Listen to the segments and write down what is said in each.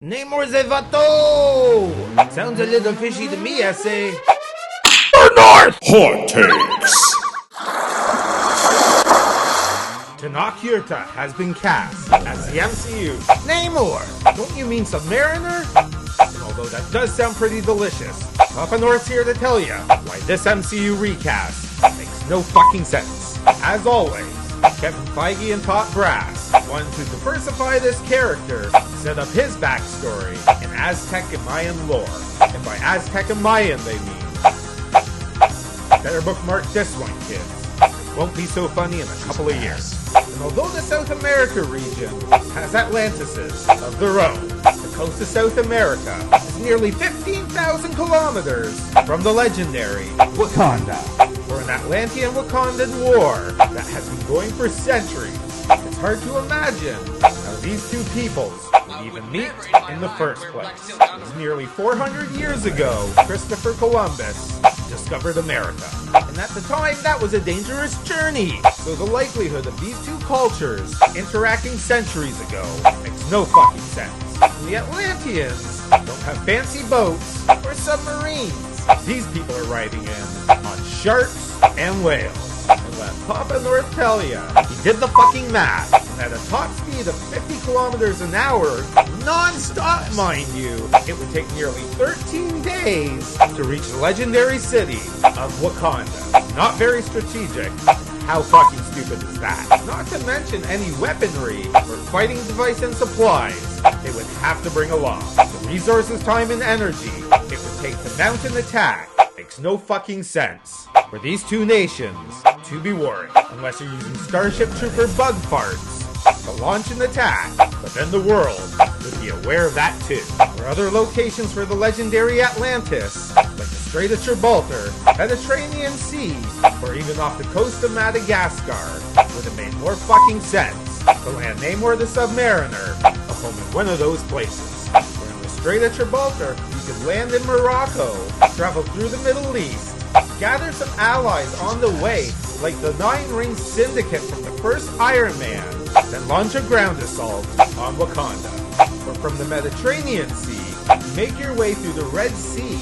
Namor the Vato! Sounds a little fishy to me, I say. North Hot Takes. Tenoch Huerta has been cast as the MCU Namor! Don't you mean Submariner? And although that does sound pretty delicious, Papa North's here to tell you why this MCU recast makes no fucking sense. As always, Kevin Feige and Todd Brass wanted to diversify this character, set up his backstory in Aztec and Mayan lore. And by Aztec and Mayan they mean, better bookmark this one, kids. It won't be so funny in a couple of years. And although the South America region has Atlantises of their own, the coast of South America is nearly 15,000 kilometers from the legendary Wakanda, for an Atlantean-Wakandan war that has been going for centuries. It's hard to imagine how these two peoples would even meet in the first place. It was nearly 400 years ago Christopher Columbus discovered America. And at the time, that was a dangerous journey. So the likelihood of these two cultures interacting centuries ago makes no fucking sense. The Atlanteans don't have fancy boats or submarines. These people are riding in on sharks and whales. And let Papa North tell ya, he did the fucking math. And at a top speed of 50 kilometers an hour, non-stop mind you, it would take nearly 13 days to reach the legendary city of Wakanda. Not very strategic. How fucking stupid is that? Not to mention any weaponry or fighting device and supplies they would have to bring along. The resources, time, and energy it would take to mount an attack makes no fucking sense for these two nations to be warring, unless you're using Starship Trooper bug parts to launch an attack, but then the world would be aware of that too. Or other locations for the legendary Atlantis, like the Strait of Gibraltar, Mediterranean Sea, or even off the coast of Madagascar, would have made more fucking sense to land Namor the Submariner a home in one of those places. Or in the Strait of Gibraltar, you could land in Morocco, travel through the Middle East, gather some allies on the way, like the Nine Rings Syndicate from the first Iron Man, then launch a ground assault on Wakanda. Or from the Mediterranean Sea, make your way through the Red Sea,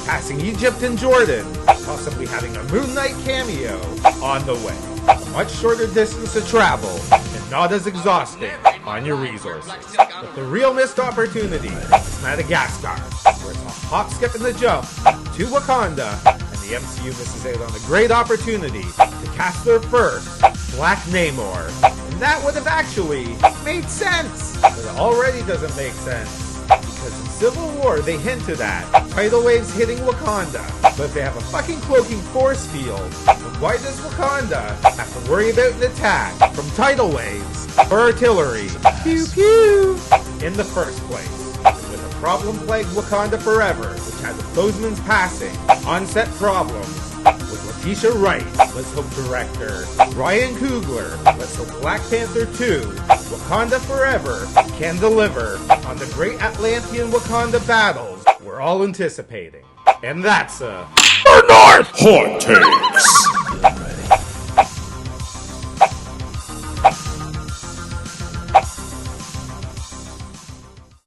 passing Egypt and Jordan, possibly having a Moon Knight cameo on the way. A much shorter distance to travel, and not as exhausting on your resources. But the real missed opportunity is Madagascar, where it's a hop, skip, and a jump to Wakanda, and the MCU misses out on a great opportunity to cast their first Black Namor. And that would have actually made sense, but it already doesn't make sense. Because in Civil War, they hinted at tidal waves hitting Wakanda. But if they have a fucking cloaking force field, then why does Wakanda have to worry about an attack from tidal waves or artillery? Pew pew! In the first place. With a problem-plagued Wakanda Forever, which had the Bozeman's passing, on-set problems, with Letitia Wright, let's hope director, Ryan Coogler, let's hope Black Panther 2, Wakanda Forever can deliver on the great Atlantean Wakanda battles we're all anticipating. And that's North Hot Takes.